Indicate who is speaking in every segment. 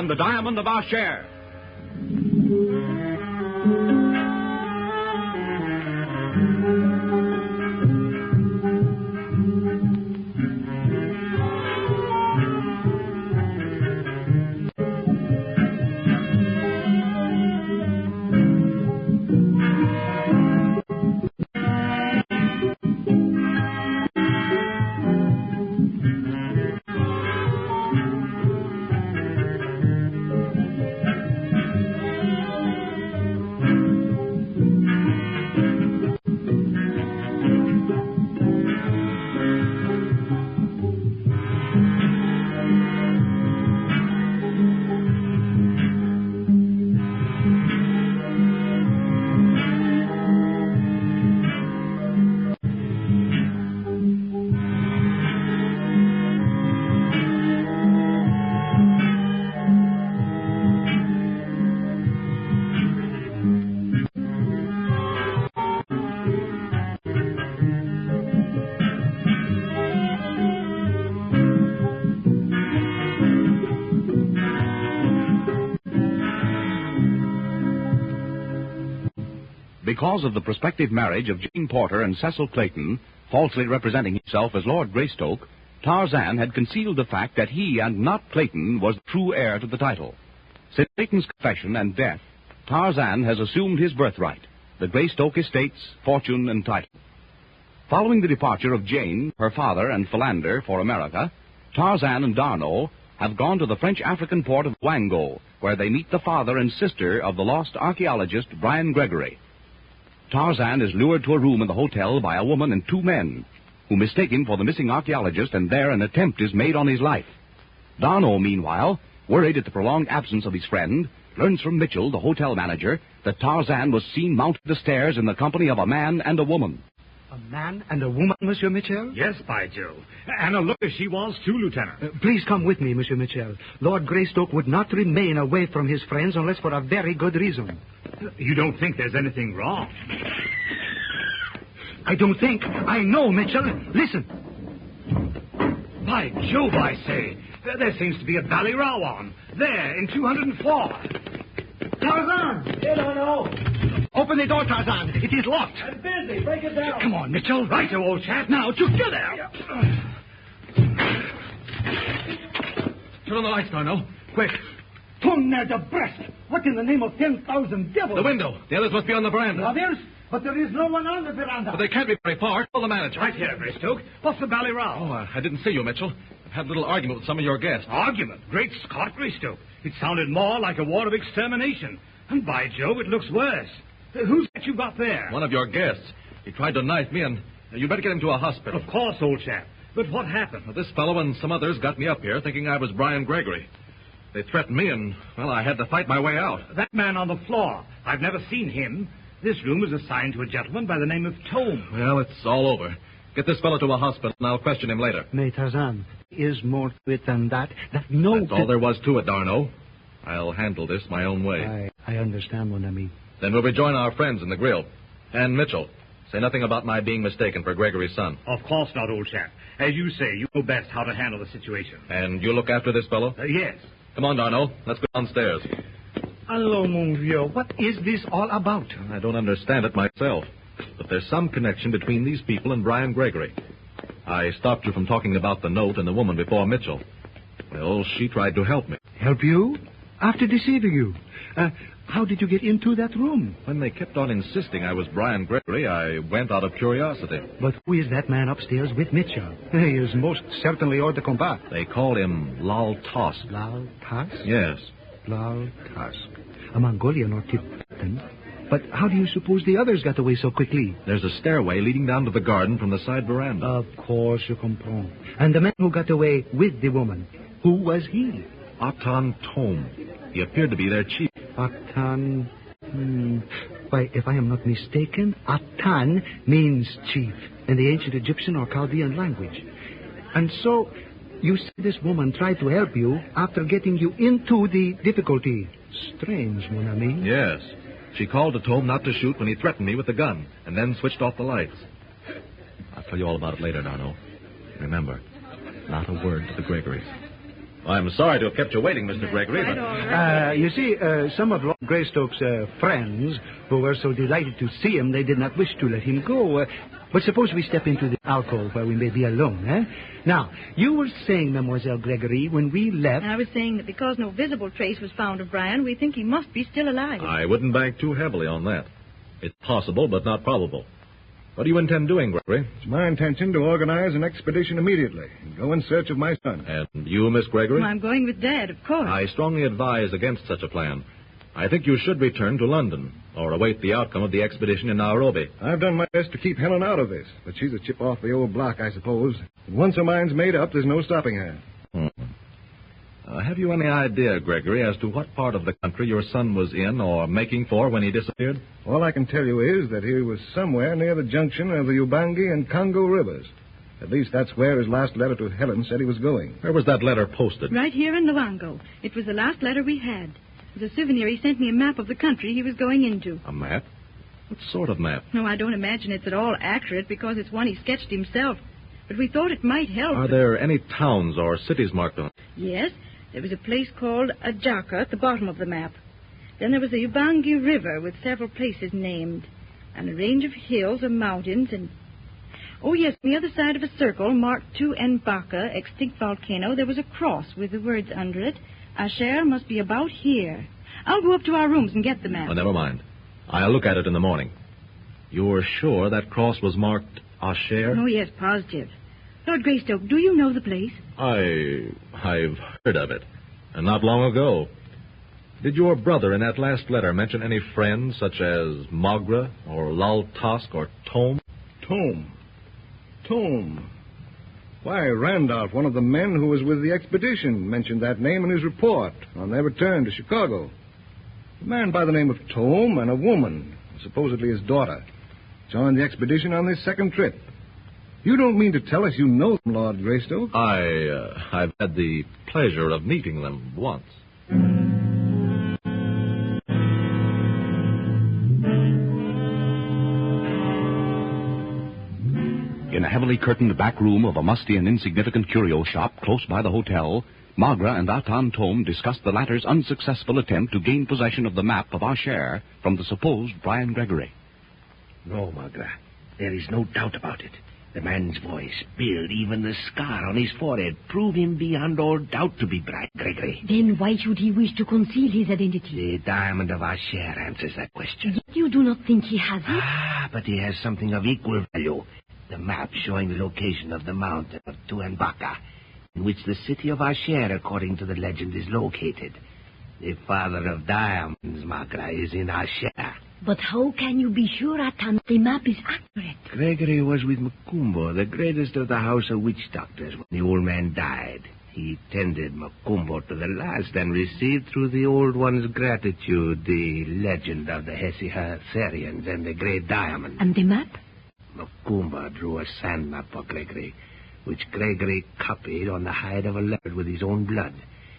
Speaker 1: and the diamond of our share. Because of the prospective marriage of Jane Porter and Cecil Clayton, falsely representing himself as Lord Greystoke, Tarzan had concealed the fact that he and not Clayton was the true heir to the title. Since Clayton's confession and death, Tarzan has assumed his birthright, the Greystoke estates, fortune, and title. Following the departure of Jane, her father, and Philander for America, Tarzan and D'Arnot have gone to the French-African port of Luango, where they meet the father and sister of the lost archaeologist Brian Gregory. Tarzan is lured to a room in the hotel by a woman and two men, who mistake him for the missing archaeologist, and there an attempt is made on his life. D'Arnot, meanwhile, worried at the prolonged absence of his friend, learns from Mitchell, the hotel manager, that Tarzan was seen mounting the stairs in the company of a man and a woman.
Speaker 2: A man and a woman, Monsieur Mitchell?
Speaker 3: Yes, by Jove. And a looker she was, too, Lieutenant.
Speaker 2: Please come with me, Monsieur Mitchell. Lord Greystoke would not remain away from his friends unless for a very good reason.
Speaker 3: You don't think there's anything wrong?
Speaker 2: I don't think. I know, Mitchell. Listen.
Speaker 3: By Jove, I say. There seems to be a bally row on. There, in 204.
Speaker 2: Tarzan!
Speaker 4: Get on out.
Speaker 2: Open the door, Tarzan. It is locked.
Speaker 4: I'm busy. Break it down.
Speaker 2: Come on, Mitchell.
Speaker 3: Right, old chap.
Speaker 2: Now, together.
Speaker 3: Turn on the lights, D'Arnot. Quick.
Speaker 2: Tonnerre de breast. What in the name of 10,000 devils?
Speaker 3: The window. The others must be on the veranda.
Speaker 2: Others? But there is no one on the veranda.
Speaker 3: But they can't be very far. Call the manager. Right here, Greystoke. What's the bally row? Oh, I didn't see you, Mitchell. I've had a little argument with some of your guests. Argument? Great Scott, Greystoke. It sounded more like a war of extermination. And by Jove, it looks worse. Who's that you got there? One of your guests. He tried to knife me, and you better get him to a hospital. Of course, old chap. But what happened? Well, this fellow and some others got me up here thinking I was Brian Gregory. They threatened me, and, well, I had to fight my way out. That man on the floor. I've never seen him. This room is assigned to a gentleman by the name of Tome. Well, it's all over. Get this fellow to a hospital, and I'll question him later.
Speaker 2: Mais, Tarzan, is more to it than that. No...
Speaker 3: That's all there was to it, D'Arnot. I'll handle this my own way.
Speaker 2: I understand, mon ami.
Speaker 3: Then we'll rejoin our friends in the grill. And Mitchell, say nothing about my being mistaken for Gregory's son. Of course not, old chap. As you say, you know best how to handle the situation. And you'll look after this fellow? Yes. Come on, D'Arnot. Let's go downstairs.
Speaker 2: Allons, mon vieux. What is this all about?
Speaker 3: I don't understand it myself. But there's some connection between these people and Brian Gregory. I stopped you from talking about the note and the woman before Mitchell. Well, she tried to help me.
Speaker 2: Help you? After deceiving you? How did you get into that room?
Speaker 3: When they kept on insisting I was Brian Gregory, I went out of curiosity.
Speaker 2: But who is that man upstairs with Mitchell? He is most certainly hors de combat.
Speaker 3: They called him Lal Tosk.
Speaker 2: Lal Tosk?
Speaker 3: Yes.
Speaker 2: Lal Tosk. A Mongolian or Tibetan. But how do you suppose the others got away so quickly?
Speaker 3: There's a stairway leading down to the garden from the side veranda.
Speaker 2: Of course, je comprends. And the man who got away with the woman, who was he?
Speaker 3: Atan Tome. He appeared to be their chief.
Speaker 2: Atan... Why, if I am not mistaken, Atan means chief in the ancient Egyptian or Chaldean language. And so, you said this woman tried to help you after getting you into the difficulty. Strange, mon ami.
Speaker 3: Yes. She called to Tome not to shoot when he threatened me with the gun, and then switched off the lights. I'll tell you all about it later, D'Arnot. Remember, not a word to the Gregorys.
Speaker 4: I'm sorry to have kept you waiting, Mr. Gregory, but...
Speaker 2: You see, some of Lord Greystoke's friends who were so delighted to see him, they did not wish to let him go. But suppose we step into the alcove where we may be alone, eh? Now, you were saying, Mademoiselle Gregory, when we left...
Speaker 5: I was saying that because no visible trace was found of Brian, we think he must be still alive.
Speaker 4: I wouldn't bank too heavily on that. It's possible, but not probable. What do you intend doing, Gregory?
Speaker 6: It's my intention to organize an expedition immediately and go in search of my son.
Speaker 4: And you, Miss Gregory?
Speaker 5: Well, I'm going with Dad, of course.
Speaker 4: I strongly advise against such a plan. I think you should return to London or await the outcome of the expedition in Nairobi.
Speaker 6: I've done my best to keep Helen out of this, but she's a chip off the old block, I suppose. Once her mind's made up, there's no stopping her.
Speaker 4: Have you any idea, Gregory, as to what part of the country your son was in or making for when he disappeared?
Speaker 6: All I can tell you is that he was somewhere near the junction of the Ubangi and Congo rivers. At least that's where his last letter to Helen said he was going.
Speaker 4: Where was that letter posted?
Speaker 5: Right here in Luango. It was the last letter we had. As a souvenir, he sent me a map of the country he was going into.
Speaker 4: A map? What sort of map?
Speaker 5: No, I don't imagine it's at all accurate because it's one he sketched himself. But we thought it might help.
Speaker 4: Are there any towns or cities marked on it?
Speaker 5: Yes. There was a place called Ajaka at the bottom of the map. Then there was the Ubangi River with several places named. And a range of hills or mountains and... Oh, yes, on the other side of a circle marked to Mbaka, extinct volcano, there was a cross with the words under it. Asher must be about here. I'll go up to our rooms and get the map.
Speaker 4: Oh, never mind. I'll look at it in the morning. You're sure that cross was marked Asher?
Speaker 5: Oh, yes, positive. Lord Greystoke, do you know the place?
Speaker 4: I've heard of it. And not long ago. Did your brother in that last letter mention any friends such as Magra or Lal Tusk or Tome?
Speaker 6: Tome. Why, Randolph, one of the men who was with the expedition, mentioned that name in his report on their return to Chicago. A man by the name of Tome and a woman, supposedly his daughter, joined the expedition on this second trip. You don't mean to tell us you know them, Lord Greystoke?
Speaker 4: I've had the pleasure of meeting them once.
Speaker 1: In a heavily curtained back room of a musty and insignificant curio shop close by the hotel, Magra and Atan Tome discussed the latter's unsuccessful attempt to gain possession of the map of Asher from the supposed Brian Gregory.
Speaker 7: No, Magra. There is no doubt about it. The man's voice, beard, even the scar on his forehead prove him beyond all doubt to be Brian Gregory.
Speaker 8: Then why should he wish to conceal his identity?
Speaker 7: The diamond of Asher answers that question.
Speaker 8: Yet you do not think he has it?
Speaker 7: But he has something of equal value. The map showing the location of the mountain of Tuanbaka, in which the city of Asher, according to the legend, is located. The father of diamonds, Magra, is in Asher.
Speaker 8: But how can you be sure, Atan, the map is accurate?
Speaker 7: Gregory was with Makumbo, the greatest of the house of witch doctors, when the old man died. He tended Makumbo to the last and received through the old one's gratitude the legend of the Hesihatherians and the great diamond.
Speaker 8: And the map?
Speaker 7: Makumba drew a sand map for Gregory, which Gregory copied on the hide of a leopard with his own blood,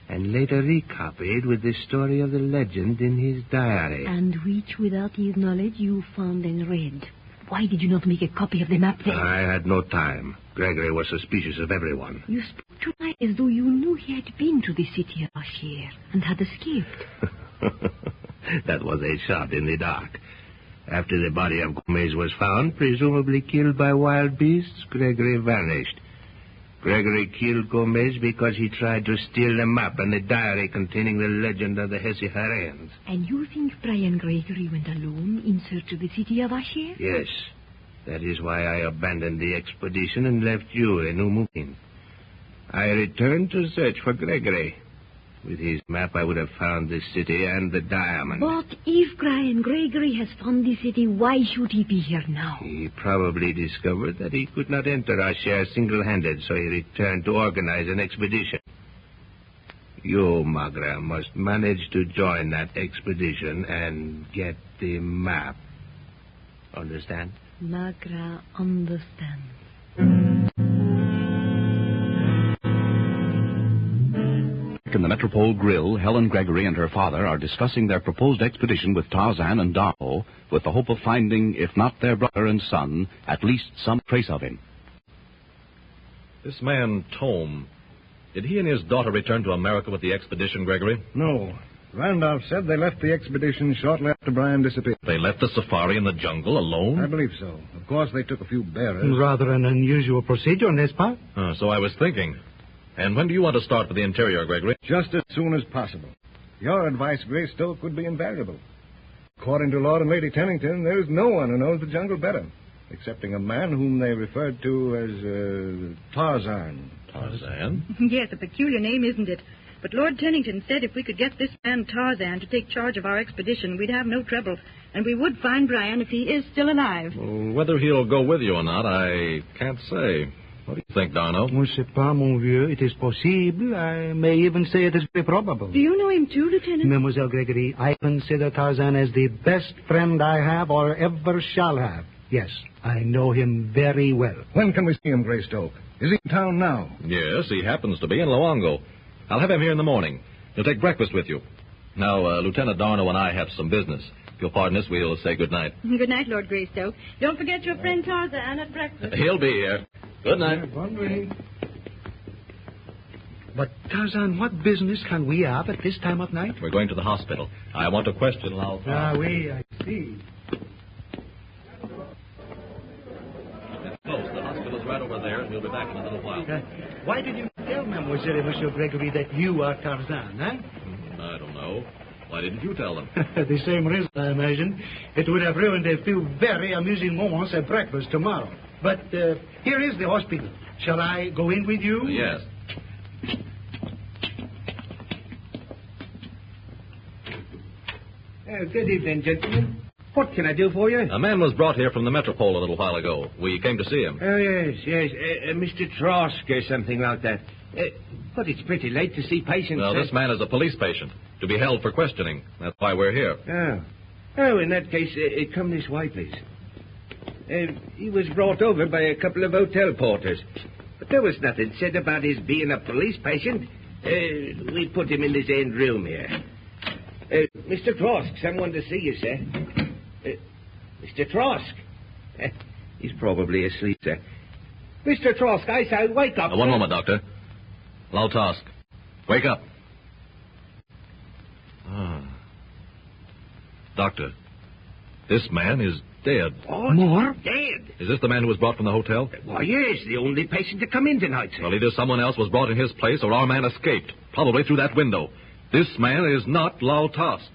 Speaker 7: and later recopied with the story of the legend in his diary.
Speaker 8: And which, without his knowledge, you found and read. Why did you not make a copy of the map then?
Speaker 7: I had no time. Gregory was suspicious of everyone.
Speaker 8: You spoke tonight as though you knew he had been to the city of Asher and had escaped.
Speaker 7: That was a shot in the dark. After the body of Gomez was found, presumably killed by wild beasts, Gregory vanished. Gregory killed Gomez because he tried to steal the map and the diary containing the legend of the Hesihatherians.
Speaker 8: And you think Brian Gregory went alone in search of the city of Asher?
Speaker 7: Yes. That is why I abandoned the expedition and left you in Umukin. I returned to search for Gregory. With his map, I would have found the city and the diamond.
Speaker 8: But if Brian Gregory has found the city, why should he be here now?
Speaker 7: He probably discovered that he could not enter Asher single-handed, so he returned to organize an expedition. You, Magra, must manage to join that expedition and get the map. Understand?
Speaker 8: Magra understands.
Speaker 1: In the Metropole Grill, Helen Gregory and her father are discussing their proposed expedition with Tarzan and D'Arnot with the hope of finding, if not their brother and son, at least some trace of him.
Speaker 4: This man, Tome, Did he and his daughter return to America with the expedition, Gregory?
Speaker 6: No. Randolph said they left the expedition shortly after Brian disappeared.
Speaker 4: They left the safari in the jungle alone?
Speaker 6: I believe so. Of course, they took a few bearers.
Speaker 2: Rather an unusual procedure, n'est-ce pas?
Speaker 4: So I was thinking. And when do you want to start for the interior, Gregory?
Speaker 6: Just as soon as possible. Your advice, Greystoke, would be invaluable. According to Lord and Lady Tennington, there is no one who knows the jungle better, excepting a man whom they referred to as Tarzan.
Speaker 4: Tarzan?
Speaker 5: Yes, a peculiar name, isn't it? But Lord Tennington said if we could get this man Tarzan to take charge of our expedition, we'd have no trouble. And we would find Brian if he is still alive.
Speaker 4: Well, whether he'll go with you or not, I can't say. What do you think, D'Arnot?
Speaker 2: Je ne sais pas, mon vieux. It is possible. I may even say it is very probable.
Speaker 5: Do you know him too, Lieutenant?
Speaker 2: Mademoiselle Gregory, I consider Tarzan as the best friend I have or ever shall have. Yes, I know him very well.
Speaker 6: When can we see him, Greystoke? Is he in town now?
Speaker 4: Yes, he happens to be in Luango. I'll have him here in the morning. He'll take breakfast with you. Now, Lieutenant D'Arnot and I have some business. If you'll pardon us, we'll say good night.
Speaker 5: Good night, Lord Greystoke. Don't forget your friend Tarzan at breakfast.
Speaker 4: He'll be here. Good night.
Speaker 2: But, Tarzan, what business can we have at this time of night?
Speaker 4: We're going to the hospital. I want to question Lao.
Speaker 2: Oui, I see.
Speaker 4: It's close. The hospital's right over there, and we'll be back in a little while.
Speaker 2: Why did you tell Mademoiselle and Monsieur Gregory that you are Tarzan,
Speaker 4: I don't know. Why didn't you tell them?
Speaker 2: The same reason, I imagine. It would have ruined a few very amusing moments at breakfast tomorrow. But here is the hospital. Shall I go in with you?
Speaker 4: Yes.
Speaker 7: Good evening, gentlemen. What can I do for you?
Speaker 4: A man was brought here from the Metropole a little while ago. We came to see him.
Speaker 7: Oh, yes. Mr. Trask or something like that. But it's pretty late to see patients.
Speaker 4: Well, this man is a police patient, to be held for questioning. That's why we're here.
Speaker 7: Oh, in that case, come this way, please. He was brought over by a couple of hotel porters. But there was nothing said about his being a police patient. We put him in this end room here. Mr. Trask, someone to see you, sir. Mr. Trask. He's probably asleep, sir. Mr. Trask, I say, wake up.
Speaker 4: One moment, Doctor. Lao Task, wake up. Doctor, this man is dead.
Speaker 7: What?
Speaker 2: More?
Speaker 7: Dead?
Speaker 4: Is this the man who was brought from the hotel?
Speaker 7: Why, yes, the only patient to come in tonight, sir.
Speaker 4: Well, either someone else was brought in his place or our man escaped, probably through that window. This man is not Lao Task.